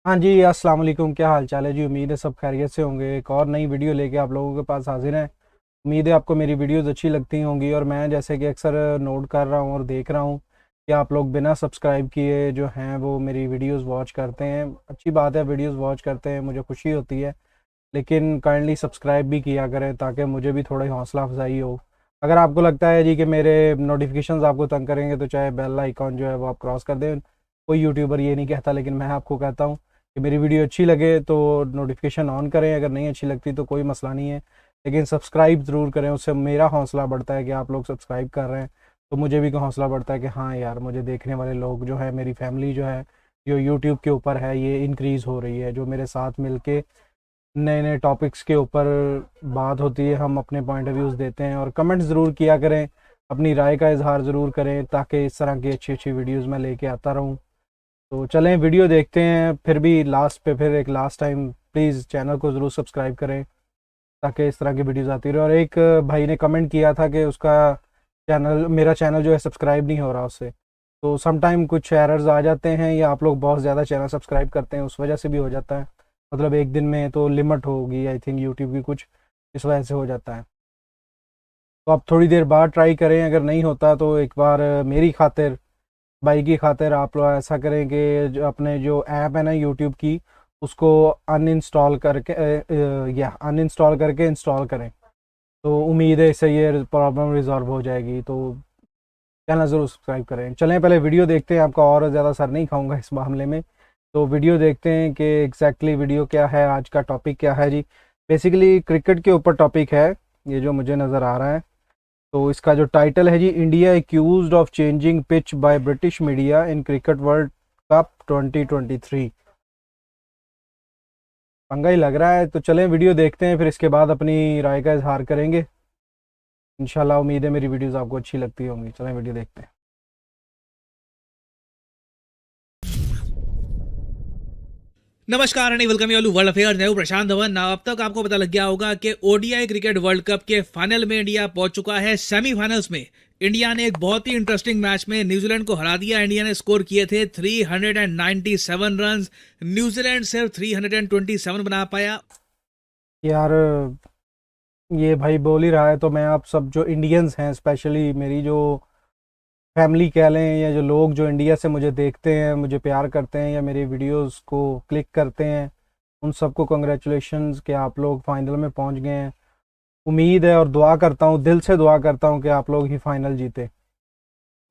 हाँ जी, अस्सलाम वालेकुम। क्या हाल चाल है जी? उम्मीद है सब खैरियत से होंगे। एक और नई वीडियो लेके आप लोगों के पास हाजिर हैं। उम्मीद है आपको मेरी वीडियोस अच्छी लगती होंगी। और मैं जैसे कि अक्सर नोट कर रहा हूँ और देख रहा हूँ कि आप लोग बिना सब्सक्राइब किए जो हैं वो मेरी वीडियोस वॉच करते हैं। अच्छी बात है, वीडियोस वॉच करते हैं, मुझे खुशी होती है। लेकिन काइंडली सब्सक्राइब भी किया करें ताकि मुझे भी थोड़ी हौसला अफजाई हो। अगर आपको लगता है जी कि मेरे नोटिफिकेशंस आपको तंग करेंगे तो चाहे बेल आइकॉन जो है वो आप क्रॉस कर दें। कोई यूट्यूबर ये नहीं कहता, लेकिन मैं आपको कहता हूँ कि मेरी वीडियो अच्छी लगे तो नोटिफिकेशन ऑन करें, अगर नहीं अच्छी लगती तो कोई मसला नहीं है, लेकिन सब्सक्राइब ज़रूर करें। उससे मेरा हौसला बढ़ता है कि आप लोग सब्सक्राइब कर रहे हैं, तो मुझे भी हौसला बढ़ता है कि हाँ यार, मुझे देखने वाले लोग जो है, मेरी फैमिली जो है जो यूट्यूब के ऊपर है ये इंक्रीज़ हो रही है। जो मेरे साथ मिलके नए नए टॉपिक्स के ऊपर बात होती है, हम अपने पॉइंट ऑफ व्यूज़ देते हैं। और कमेंट ज़रूर किया करें, अपनी राय का इजहार ज़रूर करें, ताकि इस तरह की अच्छी अच्छी वीडियोज़ मैं लेके आता रहूँ। तो चलें वीडियो देखते हैं। फिर भी लास्ट पे फिर एक लास्ट टाइम प्लीज़ चैनल को ज़रूर सब्सक्राइब करें ताकि इस तरह की वीडियोज़ आती रहे। और एक भाई ने कमेंट किया था कि उसका चैनल, मेरा चैनल जो है सब्सक्राइब नहीं हो रहा उससे। तो समटाइम कुछ एरर्स आ जाते हैं, या आप लोग बहुत ज़्यादा चैनल सब्सक्राइब करते हैं उस वजह से भी हो जाता है। मतलब एक दिन में तो लिमिट होगी आई थिंक यूट्यूब की, कुछ इस वजह से हो जाता है। तो आप थोड़ी देर बाद ट्राई करें, अगर नहीं होता तो एक बार मेरी खातिर, भाई की खातिर आप लोग ऐसा करें कि जो अपने जो ऐप है ना यूट्यूब की, उसको अनइंस्टॉल करके या अनइंस्टॉल करके इंस्टॉल करें। तो उम्मीद है इससे ये प्रॉब्लम रिजॉल्व हो जाएगी। तो चैनल ज़रूर सब्सक्राइब करें। चलें पहले वीडियो देखते हैं, आपका और ज़्यादा सर नहीं खाऊंगा इस मामले में। तो वीडियो देखते हैं कि एग्जैक्टली वीडियो क्या है, आज का टॉपिक क्या है जी। बेसिकली क्रिकेट के ऊपर टॉपिक है ये जो मुझे नज़र आ रहा है। तो इसका जो टाइटल है जी, India accused of changing pitch by British media in cricket world cup 2023। पंगा ही लग रहा है। तो चलें वीडियो देखते हैं, फिर इसके बाद अपनी राय का इजहार करेंगे। इंशाल्लाह उम्मीद है मेरी वीडियोस आपको अच्छी लगती होंगी। चलें वीडियो देखते हैं। नमस्कार and welcome you all world affairs. मैं हूं प्रशांत धवन। ना अब तक आपको पता लग गया होगा कि ओडीआई क्रिकेट वर्ल्ड कप के फाइनल में इंडिया पहुंच चुका है। सेमीफाइनल्स में इंडिया ने एक बहुत ही इंटरेस्टिंग मैच में न्यूजीलैंड को हरा दिया। इंडिया ने स्कोर किए थे 397 रन। न्यूजीलैंड सिर्फ 327 बना पाया। यार ये भाई बोल ही रहा है, तो मैं आप सब जो इंडियंस हैं, स्पेशली मेरी जो फैमिली कह लें, या जो लोग जो इंडिया से मुझे देखते हैं, मुझे प्यार करते हैं, या मेरी वीडियोस को क्लिक करते हैं, उन सबको कंग्रेचुलेशंस कि आप लोग फाइनल में पहुंच गए हैं। उम्मीद है और दुआ करता हूं, दिल से दुआ करता हूं कि आप लोग ही फाइनल जीते।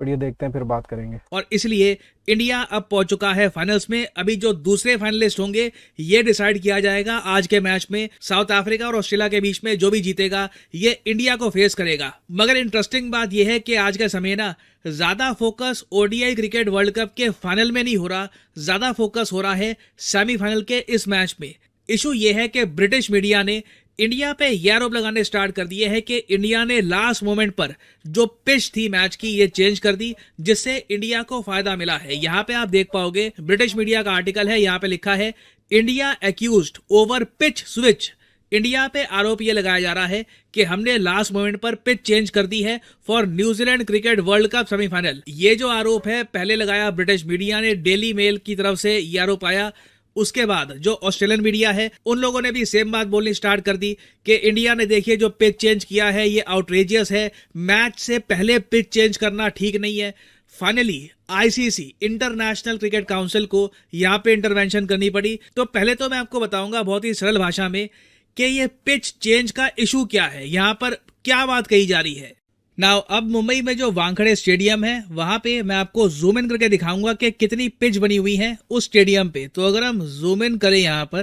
वीडियो देखते हैं फिर बात करेंगे। और इसलिए इंडिया अब पहुंच चुका है फाइनल्स में। अभी जो दूसरे फाइनलिस्ट होंगे ये डिसाइड किया जाएगा आज के मैच में। साउथ अफ्रीका और ऑस्ट्रेलिया के बीच में जो भी जीतेगा ये इंडिया को फेस करेगा। मगर इंटरेस्टिंग बात यह है कि आज का समय ना ज्यादा focus ODI cricket world cup के फाइनल में नहीं हो रहा, ज्यादा फोकस हो रहा है सेमीफाइनल के इस मैच में। इशू यह है कि ब्रिटिश मीडिया ने इंडिया पे ये आरोप लगाने स्टार्ट कर दिए हैं कि इंडिया ने लास्ट मोमेंट पर जो पिच थी मैच की ये चेंज कर दी, जिससे इंडिया को फायदा मिला है। यहां पे आप देख पाओगे, ब्रिटिश मीडिया का आर्टिकल है, यहां पे लिखा है India accused over pitch switch. India पे आरोप ये लगाया जा रहा है कि हमने लास्ट मोमेंट पर पिच चेंज कर दी है for New Zealand cricket world cup semifinal. ये जो आरोप है पहले लगाया ब्रिटिश मीडिया ने, डेली मेल की तरफ से ये आरोप आया। उसके बाद जो ऑस्ट्रेलियन मीडिया है उन लोगों ने भी सेम बात बोलनी स्टार्ट कर दी कि इंडिया ने देखिए जो पिच चेंज किया है ये आउटरेजियस है, मैच से पहले पिच चेंज करना ठीक नहीं है। Finally ICC international cricket council को यहां पे इंटरवेंशन करनी पड़ी। तो पहले तो मैं आपको बताऊंगा बहुत ही सरल भाषा में कि ये पिच चेंज का इशू क्या है, यहां पर क्या बात कही जा रही है। नाउ अब मुंबई में जो वानखेड़े स्टेडियम है वहां पे मैं आपको जूम इन करके दिखाऊंगा कि कितनी पिच बनी हुई है उस स्टेडियम पे। तो अगर हम जूम इन करें यहां पर,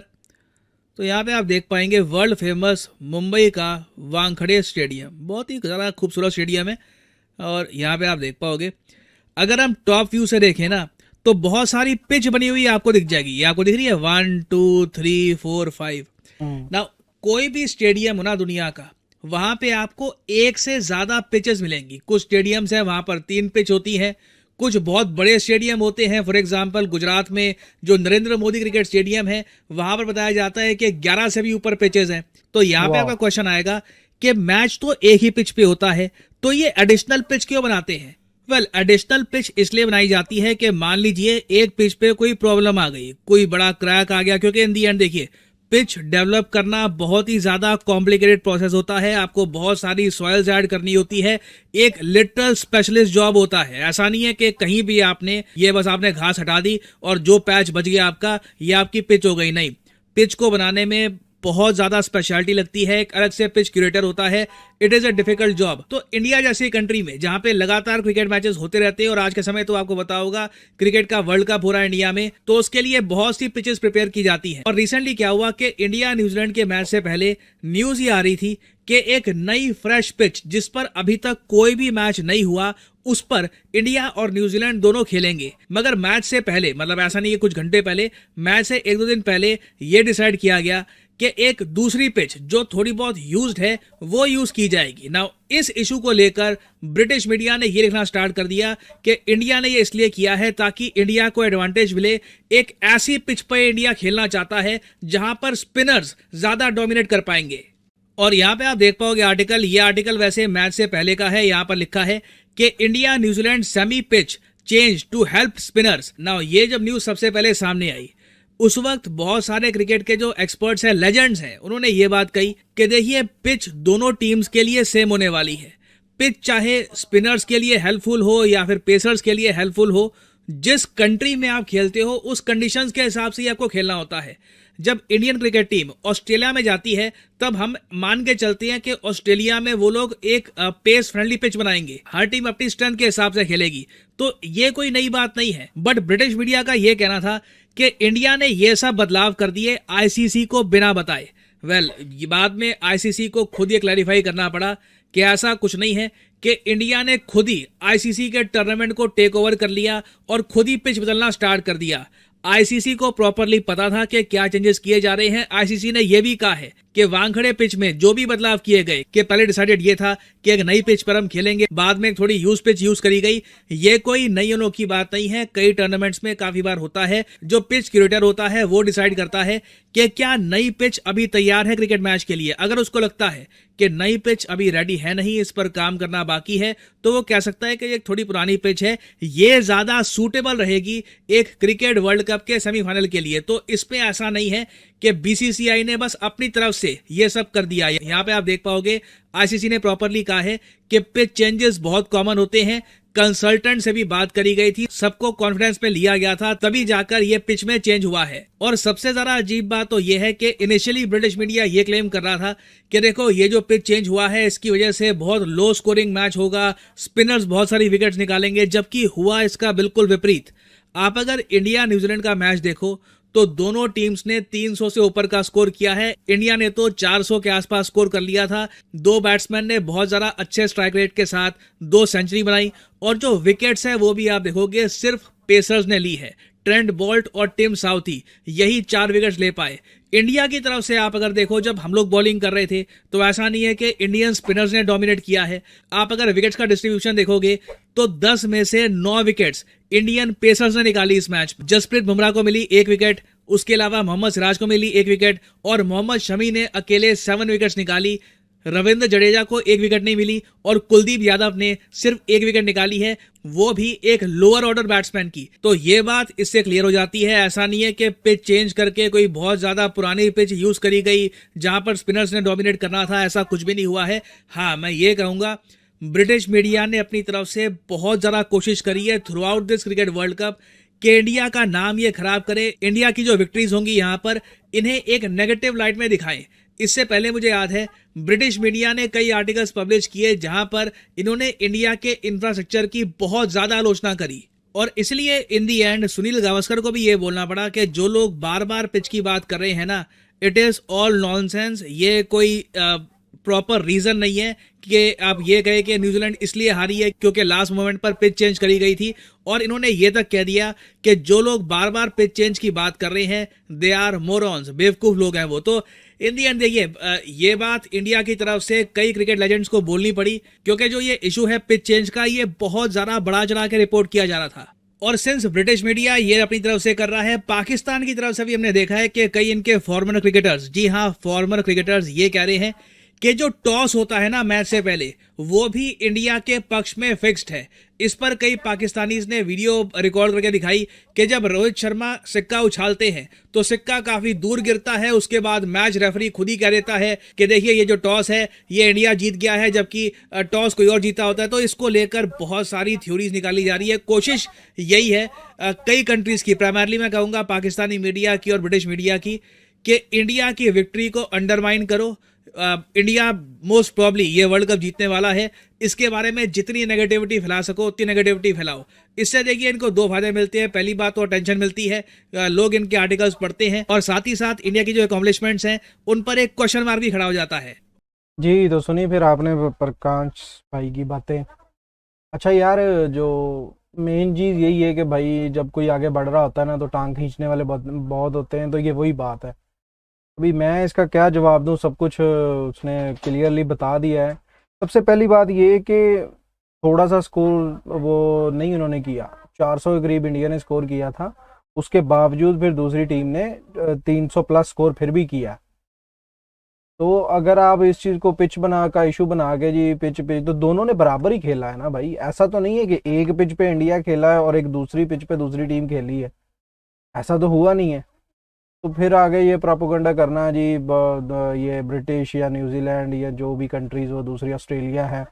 तो यहाँ पे आप देख पाएंगे वर्ल्ड फेमस मुंबई का वानखेड़े स्टेडियम। बहुत ही ज़्यादा खूबसूरत स्टेडियम है। और यहाँ पे आप देख पाओगे, अगर हम टॉप व्यू से देखें ना तो बहुत सारी पिच बनी हुई आपको दिख जाएगी। ये आपको दिख रही है 1 2 3 4 5। ना कोई भी स्टेडियम हो ना दुनिया का, वहां पे आपको एक से ज्यादा पिचेस मिलेंगी। कुछ स्टेडियम्स हैं वहां पर 3 पिच होती है, कुछ बहुत बड़े स्टेडियम होते हैं। फॉर एग्जांपल गुजरात में जो नरेंद्र मोदी क्रिकेट स्टेडियम है वहां पर बताया जाता है कि 11 से भी ऊपर पिचेस हैं। तो यहाँ पे वाह। आपका क्वेश्चन आएगा कि मैच तो एक ही पिच पे होता है, तो ये एडिशनल पिच क्यों बनाते हैं? वेल एडिशनल पिच इसलिए बनाई जाती है कि मान लीजिए एक पिच पे कोई प्रॉब्लम आ गई, कोई बड़ा क्रैक आ गया, क्योंकि इन दी एंड देखिए पिच डेवलप करना बहुत ही ज्यादा कॉम्प्लिकेटेड प्रोसेस होता है। आपको बहुत सारी सॉइल्स ऐड करनी होती है, एक लिटरल स्पेशलिस्ट जॉब होता है। ऐसा नहीं है कि कहीं भी आपने ये बस आपने घास हटा दी और जो पैच बच गया आपका ये आपकी पिच हो गई, नहीं। पिच को बनाने में बहुत ज्यादा स्पेशलिटी लगती है, एक अलग से पिच क्यूरेटर होता है। It is a difficult job. तो इंडिया जैसी कंट्री में जहां पे लगातार क्रिकेट मैचेस होते रहते हैं और आज के समय तो आपको पता होगा क्रिकेट का वर्ल्ड कप हो रहा है इंडिया में, तो उसके लिए बहुत सी पिचेस प्रिपेयर की जाती हैं। और रिसेंटली क्या हुआ कि इंडिया न्यूजीलैंड के मैच से पहले न्यूज ये आ रही थी कि एक नई फ्रेश पिच जिस पर अभी तक कोई भी मैच नहीं हुआ, उस पर इंडिया और न्यूजीलैंड दोनों खेलेंगे। मगर मैच से पहले, मतलब ऐसा नहीं है कुछ घंटे पहले, मैच से एक दो दिन पहले यह डिसाइड किया गया कि एक दूसरी पिच जो थोड़ी बहुत यूज्ड है वो यूज की जाएगी। नाउ इस इशू को लेकर ब्रिटिश मीडिया ने ये लिखना स्टार्ट कर दिया कि इंडिया ने ये इसलिए किया है ताकि इंडिया को एडवांटेज मिले। एक ऐसी पिच पर इंडिया खेलना चाहता है जहां पर स्पिनर्स ज्यादा डोमिनेट कर पाएंगे। और यहाँ पे आप देख पाओगे आर्टिकल, ये आर्टिकल वैसे मैच से पहले का है। यहाँ पर लिखा है कि India New Zealand semi pitch change to help spinners. Now ये जब न्यूज सबसे पहले सामने आई उस वक्त बहुत सारे क्रिकेट के जो एक्सपर्ट्स हैं, लेजेंड्स हैं, उन्होंने ये बात कही कि देखिए पिच दोनों टीम्स के लिए सेम होने वाली है। पिच चाहे स्पिनर्स के लिए हेल्पफुल हो या फिर पेसर्स के लिए हेल्पफुल हो, जिस कंट्री में आप खेलते हो उस कंडीशंस के हिसाब से ही आपको खेलना होता है। जब इंडियन क्रिकेट टीम ऑस्ट्रेलिया में जाती है तब हम मान के चलते हैं कि ऑस्ट्रेलिया में वो लोग एक पेस फ्रेंडली पिच बनाएंगे, हर टीम अपनी स्ट्रेंथ के हिसाब से खेलेगी, तो ये कोई नई बात नहीं है। बट ब्रिटिश मीडिया का ये कहना था कि इंडिया ने ये सब बदलाव कर दिए आईसीसी को बिना बताए। वेल बाद में आईसीसी को खुद ये क्लैरिफाई करना पड़ा कि ऐसा कुछ नहीं है, कि इंडिया ने खुद ही आईसीसी के टूर्नामेंट को टेक ओवर कर लिया और खुद ही पिच बदलना स्टार्ट कर दिया। आईसीसी को प्रॉपरली पता था कि क्या चेंजेस किए जा रहे हैं। आईसीसी ने यह भी कहा है कि वानखेड़े पिच में जो भी बदलाव किए गए, कि पहले डिसाइडेड ये था कि एक नई पिच पर हम खेलेंगे, बाद में थोड़ी यूज पिच यूज करी गई। ये कोई नई अनोखी बात नहीं है, कई टूर्नामेंट्स में काफी बार होता है। जो पिच क्यूरेटर होता है वो डिसाइड करता है कि क्या नई पिच अभी तैयार है क्रिकेट मैच के लिए। अगर उसको लगता है कि नई पिच अभी रेडी है नहीं, इस पर काम करना बाकी है, तो वो कह सकता है कि एक थोड़ी पुरानी पिच है, ये ज्यादा सूटेबल रहेगी एक क्रिकेट वर्ल्ड कप के सेमीफाइनल के लिए। तो इस पे ऐसा नहीं है कि बीसीसीआई ने बस अपनी तरफ से ये सब कर दिया। यहाँ पे आप देख पाओगे आईसीसी ने प्रॉपरली कहा है कि पिच चेंजेस बहुत कॉमन होते हैं, कंसल्टेंट से भी बात करी गई थी, सबको कॉन्फिडेंस में लिया गया था, तभी जाकर ये पिच में चेंज हुआ है। और सबसे ज्यादा अजीब बात तो ये है कि इनिशियली ब्रिटिश मीडिया ये क्लेम कर रहा था कि देखो ये जो पिच चेंज हुआ है इसकी वजह से बहुत लो स्कोरिंग मैच होगा, स्पिनर्स बहुत सारी विकेट्स निकालेंगे, जबकि हुआ इसका बिल्कुल विपरीत। आप अगर इंडिया न्यूजीलैंड का मैच देखो तो दोनों टीम्स ने 300 से ऊपर का स्कोर किया है। इंडिया ने तो 400 के आसपास स्कोर कर लिया था। दो बैट्समैन ने बहुत ज्यादा अच्छे स्ट्राइक रेट के साथ 2 सेंचुरी बनाई, और जो विकेट्स है वो भी आप देखोगे सिर्फ पेसर्स ने ली है। ट्रेंट बोल्ट और टिम साउथी यही 4 विकेट्स ले पाए। इंडिया की तरफ से आप अगर देखो, जब हम लोग बॉलिंग कर रहे थे तो ऐसा नहीं है कि इंडियन स्पिनर्स ने डोमिनेट किया है। आप अगर विकेट्स का डिस्ट्रीब्यूशन देखोगे तो 10 में से 9 विकेट्स इंडियन पेसर्स ने निकाली इस मैच। जसप्रीत बुमराह को मिली 1 विकेट, उसके अलावा मोहम्मद सिराज को मिली 1 विकेट, और मोहम्मद शमी ने अकेले 7 विकेट्स निकाली। रविंद्र जडेजा को 1 विकेट नहीं मिली और कुलदीप यादव ने सिर्फ 1 विकेट निकाली है, वो भी एक लोअर ऑर्डर बैट्समैन की। तो ये बात इससे क्लियर हो जाती है, ऐसा नहीं है कि पिच चेंज करके कोई बहुत ज्यादा पुरानी पिच यूज करी गई जहां पर स्पिनर्स ने डोमिनेट करना था, ऐसा कुछ भी नहीं हुआ है। हाँ, मैं ये कहूंगा ब्रिटिश मीडिया ने अपनी तरफ से बहुत ज्यादा कोशिश करी है through out this cricket world cup कि इंडिया का नाम ये खराब करे, इंडिया की जो विक्ट्रीज होंगी यहाँ पर इन्हें एक नेगेटिव लाइट में दिखाएं। इससे पहले मुझे याद है ब्रिटिश मीडिया ने कई आर्टिकल्स पब्लिश किए जहां पर इन्होंने इंडिया के इंफ्रास्ट्रक्चर की बहुत ज्यादा आलोचना करी, और इसलिए इन दी एंड सुनील गावस्कर को भी ये बोलना पड़ा कि जो लोग बार बार पिच की बात कर रहे हैं ना, इट इज ऑल नॉनसेंस। ये कोई प्रॉपर रीजन नहीं है कि आप ये कहे कि न्यूजीलैंड इसलिए हारी है क्योंकि लास्ट मोमेंट पर पिच चेंज करी गई थी। और इन्होंने ये तक कह दिया कि जो लोग बार बार पिच चेंज की बात कर रहे हैं दे आर मोरॉन्स, बेवकूफ लोग हैं वो। तो इन दी एंड देखिए ये बात इंडिया की तरफ से कई क्रिकेट लेजेंड्स को बोलनी पड़ी, क्योंकि जो ये इशू है पिच चेंज का, ये बहुत ज्यादा बड़ा चढ़ा के रिपोर्ट किया जा रहा था। और सिंस ब्रिटिश मीडिया ये अपनी तरफ से कर रहा है, पाकिस्तान की तरफ से भी हमने देखा है कि कई इनके फॉर्मर क्रिकेटर्स, जी हाँ फॉर्मर क्रिकेटर्स, ये कह रहे हैं कि जो टॉस होता है ना मैच से पहले, वो भी इंडिया के पक्ष में फिक्स्ड है। इस पर कई पाकिस्तानीज ने वीडियो रिकॉर्ड करके दिखाई कि जब रोहित शर्मा सिक्का उछालते हैं तो सिक्का काफी दूर गिरता है। उसके बाद मैच रेफरी खुद ही कह देता है कि देखिए ये जो टॉस है ये इंडिया जीत गया है, जबकि टॉस कोई और जीता होता है। तो इसको लेकर बहुत सारी थ्योरीज निकाली जा रही है। कोशिश यही है कई कंट्रीज की, प्राइमरली मैं कहूंगा पाकिस्तानी मीडिया की और ब्रिटिश मीडिया की, कि इंडिया की विक्ट्री को अंडरमाइन करो। इंडिया मोस्ट प्रॉब्ली ये वर्ल्ड कप जीतने वाला है, इसके बारे में जितनी नेगेटिविटी फैला सको उतनी नेगेटिविटी फैलाओ। इससे देखिए इनको दो फायदे मिलते हैं। पहली बात तो टेंशन मिलती है, लोग इनके आर्टिकल्स पढ़ते हैं, और साथ ही साथ इंडिया की जो अकॉम्प्लिशमेंट्स हैं उन पर एक क्वेश्चन मार्क भी खड़ा हो जाता है। जी तो सुनिए फिर आपने प्रकाश भाई की बातें। अच्छा यार, जो मेन चीज़ यही है कि भाई जब कोई आगे बढ़ रहा होता है ना तो टांग खींचने वाले बहुत बहुत होते हैं, तो ये वही बात है। अभी मैं इसका क्या जवाब दूं, सब कुछ उसने क्लियरली बता दिया है। सबसे पहली बात ये कि थोड़ा सा स्कोर वो नहीं उन्होंने किया, 400 के करीब इंडिया ने स्कोर किया था, उसके बावजूद फिर दूसरी टीम ने 300 प्लस स्कोर फिर भी किया। तो अगर आप इस चीज़ को पिच बना का इशू बना के जी पिच पिच, तो दोनों ने बराबर ही खेला है ना भाई। ऐसा तो नहीं है कि एक पिच पे इंडिया खेला है और एक दूसरी पिच पे दूसरी टीम खेली है, ऐसा तो हुआ नहीं है। तो फिर आगे ये प्रोपोगंडा करना जी ये ब्रिटिश या न्यूजीलैंड या जो भी कंट्रीज हो, दूसरी ऑस्ट्रेलिया है,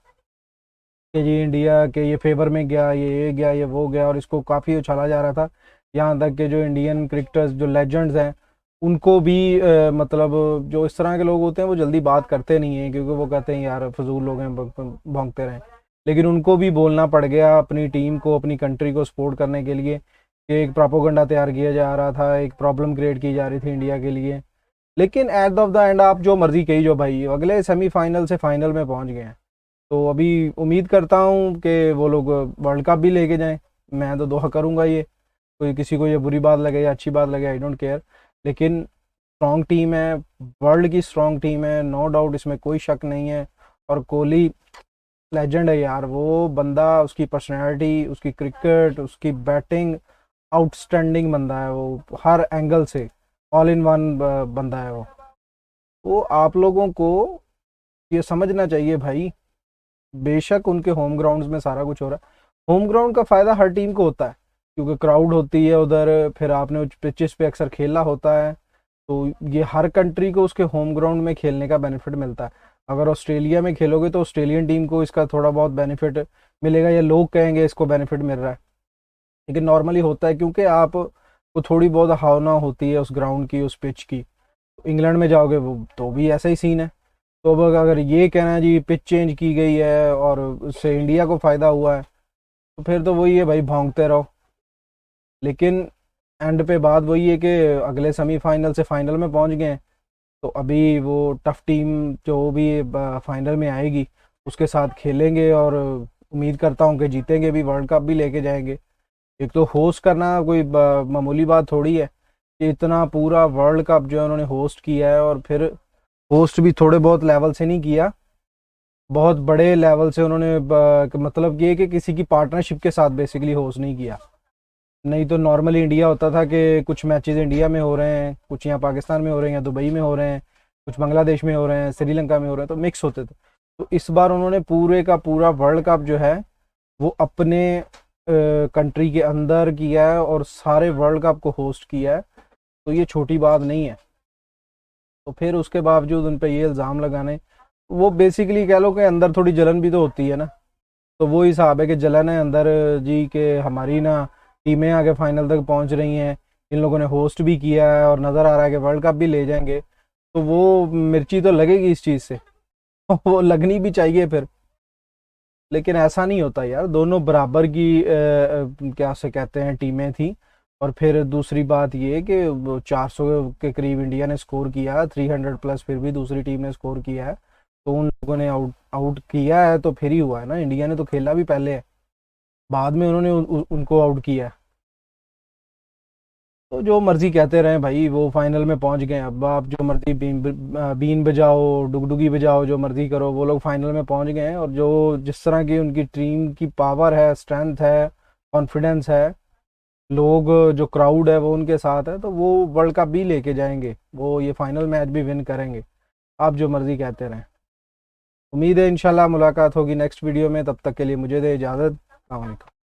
कि जी इंडिया के ये फेवर में गया, ये गया, ये वो गया, और इसको काफ़ी उछाला जा रहा था। यहाँ तक कि जो इंडियन क्रिकेटर्स जो लेजेंड्स हैं उनको भी मतलब जो इस तरह के लोग होते हैं वो जल्दी बात करते नहीं हैं, क्योंकि वो कहते हैं यार फजूल लोग हैं, भौंकते रहें। लेकिन उनको भी बोलना पड़ गया अपनी टीम को, अपनी कंट्री को सपोर्ट करने के लिए, कि एक प्रोपोगंडा तैयार किया जा रहा था, एक प्रॉब्लम क्रिएट की जा रही थी इंडिया के लिए। लेकिन एट ऑफ द एंड आप जो मर्जी कही जो भाई, अगले सेमीफाइनल से फाइनल में पहुंच गए हैं। तो अभी उम्मीद करता हूं कि वो लोग वर्ल्ड कप भी लेके जाएं। मैं तो दुआ करूंगा, ये कोई किसी को ये बुरी बात लगे या अच्छी बात लगे आई डोंट केयर। लेकिन स्ट्रॉन्ग टीम है, वर्ल्ड की स्ट्रॉन्ग टीम है, नो डाउट, इसमें कोई शक नहीं है। और कोहली लेजेंड है यार, वो बंदा, उसकी पर्सनैलिटी, उसकी क्रिकेट, उसकी बैटिंग, आउटस्टैंडिंग बंदा है वो, हर एंगल से ऑल इन वन बंदा है वो। तो आप लोगों को ये समझना चाहिए भाई, बेशक उनके होम ग्राउंड्स में सारा कुछ हो रहा है, होम ग्राउंड का फ़ायदा हर टीम को होता है, क्योंकि क्राउड होती है उधर, फिर आपने उस पिचेस पे अक्सर खेला होता है, तो ये हर कंट्री को उसके होम ग्राउंड में खेलने का बेनिफिट मिलता है। अगर ऑस्ट्रेलिया में खेलोगे तो ऑस्ट्रेलियन टीम को इसका थोड़ा बहुत बेनिफिट मिलेगा, या लोग कहेंगे इसको बेनिफिट मिल रहा है, लेकिन नॉर्मली होता है क्योंकि आप को थोड़ी बहुत भावना होती है उस ग्राउंड की, उस पिच की। इंग्लैंड में जाओगे वो तो भी ऐसा ही सीन है। तो अब अगर ये कहना है जी पिच चेंज की गई है और उससे इंडिया को फ़ायदा हुआ है, तो फिर तो वही है भाई, भौंकते रहो। लेकिन एंड पे बात वही है कि अगले सेमीफाइनल से फाइनल में पहुंच गए हैं, तो अभी वो टफ टीम जो भी फाइनल में आएगी उसके साथ खेलेंगे, और उम्मीद करता हूँ कि जीतेंगे भी, वर्ल्ड कप भी लेके जाएंगे। एक तो होस्ट करना कोई मामूली बात थोड़ी है, कि इतना पूरा वर्ल्ड कप जो है उन्होंने होस्ट किया है, और फिर होस्ट भी थोड़े बहुत लेवल से नहीं किया, बहुत बड़े लेवल से उन्होंने मतलब ये कि किसी की पार्टनरशिप के साथ बेसिकली होस्ट नहीं किया। नहीं तो नॉर्मली इंडिया होता था कि कुछ मैचेस इंडिया में हो रहे हैं, कुछ यहाँ पाकिस्तान में हो रहे हैं, या दुबई में हो रहे हैं, कुछ बांग्लादेश में हो रहे हैं, श्रीलंका में हो रहे हैं, तो मिक्स होते थे। तो इस बार उन्होंने पूरे का पूरा वर्ल्ड कप जो है वो अपने कंट्री के अंदर किया है, और सारे वर्ल्ड कप को होस्ट किया है, तो ये छोटी बात नहीं है। तो फिर उसके बावजूद उन पर ये इल्ज़ाम लगाने, वो बेसिकली कह लो कि अंदर थोड़ी जलन भी तो होती है ना। तो वो हिसाब है कि जलन है अंदर जी, के हमारी ना टीमें आगे फाइनल तक पहुंच रही हैं, इन लोगों ने होस्ट भी किया है और नज़र आ रहा है कि वर्ल्ड कप भी ले जाएंगे, तो वो मिर्ची तो लगेगी इस चीज़ से वो लगनी भी चाहिए फिर। लेकिन ऐसा नहीं होता यार, दोनों बराबर की क्या से कहते हैं टीमें थी। और फिर दूसरी बात ये कि 400 के करीब इंडिया ने स्कोर किया, 300 प्लस फिर भी दूसरी टीम ने स्कोर किया है, तो उन लोगों ने आउट आउट किया है, तो फिर ही हुआ है ना। इंडिया ने तो खेला भी पहले है, बाद में उन्होंने उनको आउट किया है। तो जो मर्जी कहते रहें भाई, वो फाइनल में पहुंच गए। अब आप जो मर्जी बीन बजाओ, डुगडुगी बजाओ, जो मर्जी करो, वो लोग फाइनल में पहुंच गए हैं। और जो जिस तरह की उनकी टीम की पावर है, स्ट्रेंथ है, कॉन्फिडेंस है, लोग जो क्राउड है वो उनके साथ है, तो वो वर्ल्ड कप भी लेके जाएंगे, वो ये फाइनल मैच भी विन करेंगे। आप जो मर्जी कहते रहें। उम्मीद है इंशाल्लाह मुलाकात होगी नेक्स्ट वीडियो में, तब तक के लिए मुझे दे इजाज़त। अस्सलाम वालेकुम।